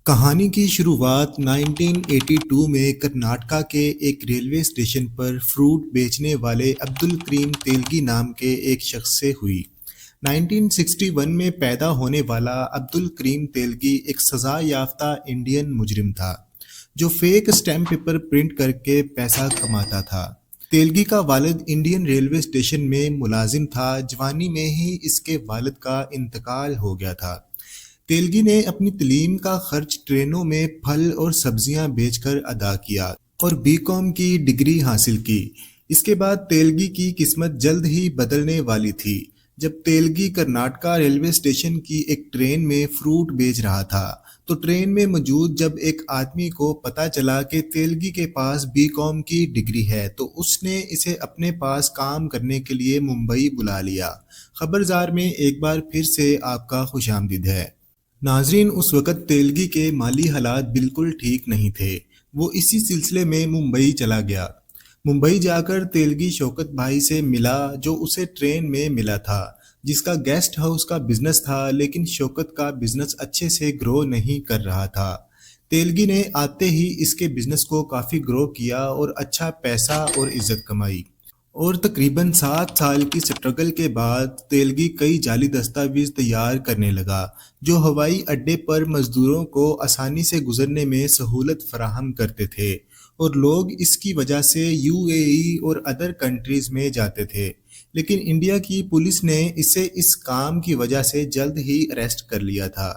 कहानी की शुरुआत 1982 में कर्नाटका के एक रेलवे स्टेशन पर फ्रूट बेचने वाले अब्दुल करीम तेलगी नाम के एक शख्स से हुई। 1961 में पैदा होने वाला अब्दुल करीम तेलगी एक सजा याफ्ता इंडियन मुजरिम था जो फेक स्टैम्प पेपर प्रिंट करके पैसा कमाता था। तेलगी का वालिद इंडियन रेलवे स्टेशन में मुलाजिम था। जवानी में ही इसके वालिद का इंतकाल हो गया था। तेलगी ने अपनी तालीम का खर्च ट्रेनों में फल और सब्जियां बेचकर अदा किया और बीकॉम की डिग्री हासिल की। इसके बाद तेलगी की किस्मत जल्द ही बदलने वाली थी जब तेलगी कर्नाटका रेलवे स्टेशन की एक ट्रेन में फ्रूट बेच रहा था तो ट्रेन में मौजूद जब एक आदमी को पता चला कि तेलगी के पास बीकॉम की डिग्री है तो उसने इसे अपने पास काम करने के लिए मुंबई बुला लिया। खबरदार में एक बार फिर से आपका खुशामदीद है। नाजरीन, उस वक़्त तेलगी के माली हालात बिल्कुल ठीक नहीं थे। वो इसी सिलसिले में मुंबई चला गया। मुंबई जाकर तेलगी शौकत भाई से मिला जो उसे ट्रेन में मिला था, जिसका गेस्ट हाउस का बिजनेस था, लेकिन शौकत का बिजनेस अच्छे से ग्रो नहीं कर रहा था। तेलगी ने आते ही इसके बिजनेस को काफ़ी ग्रो किया और अच्छा पैसा और इज्जत कमाई। और तकरीबन 7 साल की स्ट्रगल के बाद तेलगी कई जाली दस्तावेज तैयार करने लगा जो हवाई अड्डे पर मजदूरों को आसानी से गुजरने में सहूलत फराहम करते थे और लोग इसकी वजह से यूएई और अदर कंट्रीज में जाते थे। लेकिन इंडिया की पुलिस ने इसे इस काम की वजह से जल्द ही अरेस्ट कर लिया था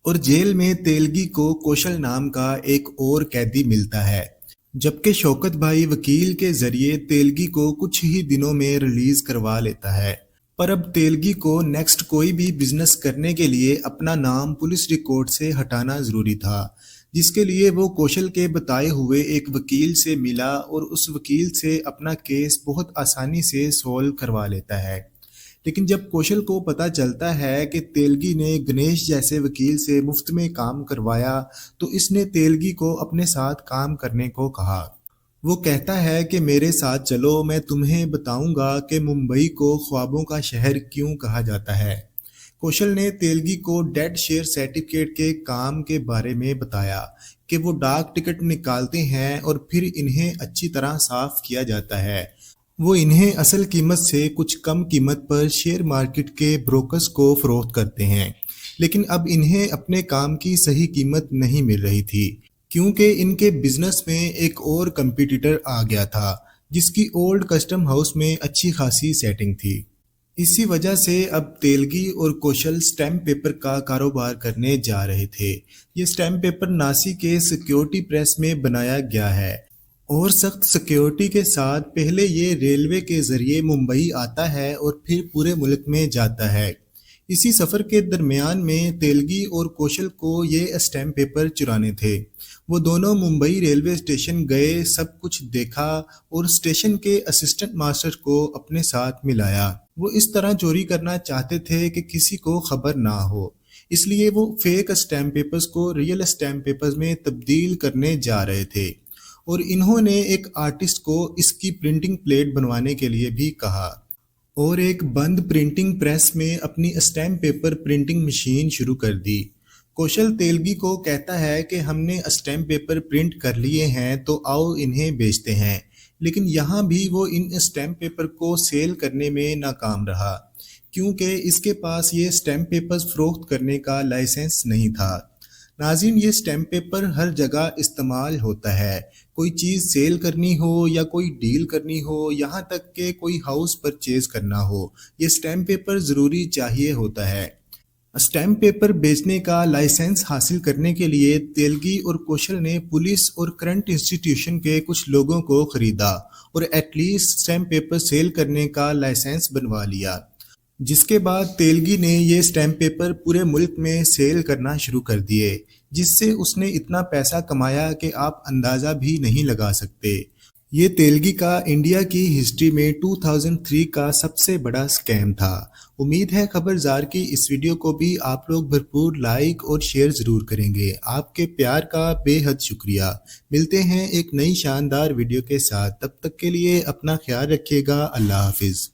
और जेल में तेलगी को कौशल नाम का एक और कैदी मिलता है, जबकि शौकत भाई वकील के जरिए तेलगी को कुछ ही दिनों में रिलीज करवा लेता है। पर अब तेलगी को नेक्स्ट कोई भी बिजनेस करने के लिए अपना नाम पुलिस रिकॉर्ड से हटाना जरूरी था, जिसके लिए वो कौशल के बताए हुए एक वकील से मिला और उस वकील से अपना केस बहुत आसानी से सॉल्व करवा लेता है। लेकिन जब कौशल को पता चलता है कि तेलगी ने गणेश जैसे वकील से मुफ्त में काम करवाया तो इसने तेलगी को अपने साथ काम करने को कहा। वो कहता है कि मेरे साथ चलो, मैं तुम्हें बताऊंगा कि मुंबई को ख्वाबों का शहर क्यों कहा जाता है। कौशल ने तेलगी को डेड शेयर सर्टिफिकेट के काम के बारे में बताया कि वो डाक टिकट निकालते हैं और फिर इन्हें अच्छी तरह साफ किया जाता है। वो इन्हें असल कीमत से कुछ कम कीमत पर शेयर मार्केट के ब्रोकर्स को फरोख्त करते हैं, लेकिन अब इन्हें अपने काम की सही कीमत नहीं मिल रही थी क्योंकि इनके बिजनेस में एक और कंपटीटर आ गया था जिसकी ओल्ड कस्टम हाउस में अच्छी खासी सेटिंग थी। इसी वजह से अब तेलगी और कौशल स्टैम्प पेपर का कारोबार करने जा रहे थे। ये स्टैम्प पेपर नासी के सिक्योरिटी प्रेस में बनाया गया है और सख्त सिक्योरिटी के साथ पहले ये रेलवे के जरिए मुंबई आता है और फिर पूरे मुल्क में जाता है। इसी सफ़र के दरमियान में तेलगी और कौशल को ये स्टैम्प पेपर चुराने थे। वो दोनों मुंबई रेलवे स्टेशन गए, सब कुछ देखा और स्टेशन के असिस्टेंट मास्टर को अपने साथ मिलाया। वो इस तरह चोरी करना चाहते थे कि किसी को खबर ना हो, इसलिए वो फेक स्टैम्प पेपर्स को रियल स्टैम्प पेपर्स में तब्दील करने जा रहे थे और इन्होंने एक आर्टिस्ट को इसकी प्रिंटिंग प्लेट बनवाने के लिए भी कहा और एक बंद प्रिंटिंग प्रेस में अपनी स्टैम्प पेपर प्रिंटिंग मशीन शुरू कर दी। कौशल तेलगी को कहता है कि हमने स्टैम्प पेपर प्रिंट कर लिए हैं तो आओ इन्हें बेचते हैं, लेकिन यहाँ भी वो इन स्टैम्प पेपर को सेल करने में नाकाम रहा क्योंकि इसके पास ये स्टैम्प पेपर्स फरोख्त करने का लाइसेंस नहीं था। नाज़रीन, ये स्टैम्प पेपर हर जगह इस्तेमाल होता है, कोई चीज़ सेल करनी हो या कोई डील करनी हो, यहाँ तक कि कोई हाउस परचेज करना हो, ये स्टैम्प पेपर ज़रूरी चाहिए होता है। स्टैम्प पेपर बेचने का लाइसेंस हासिल करने के लिए तेलगी और कौशल ने पुलिस और करंट इंस्टीट्यूशन के कुछ लोगों को खरीदा और एटलीस्ट स्टैम्प पेपर सेल करने का लाइसेंस बनवा लिया, जिसके बाद तेलगी ने ये स्टैम्प पेपर पूरे मुल्क में सेल करना शुरू कर दिए, जिससे उसने इतना पैसा कमाया कि आप अंदाज़ा भी नहीं लगा सकते। ये तेलगी का इंडिया की हिस्ट्री में 2003 का सबसे बड़ा स्कैम था। उम्मीद है खबरदार की इस वीडियो को भी आप लोग भरपूर लाइक और शेयर ज़रूर करेंगे। आपके प्यार का बेहद शुक्रिया। मिलते हैं एक नई शानदार वीडियो के साथ, तब तक के लिए अपना ख्याल रखिएगा। अल्लाह हाफिज़।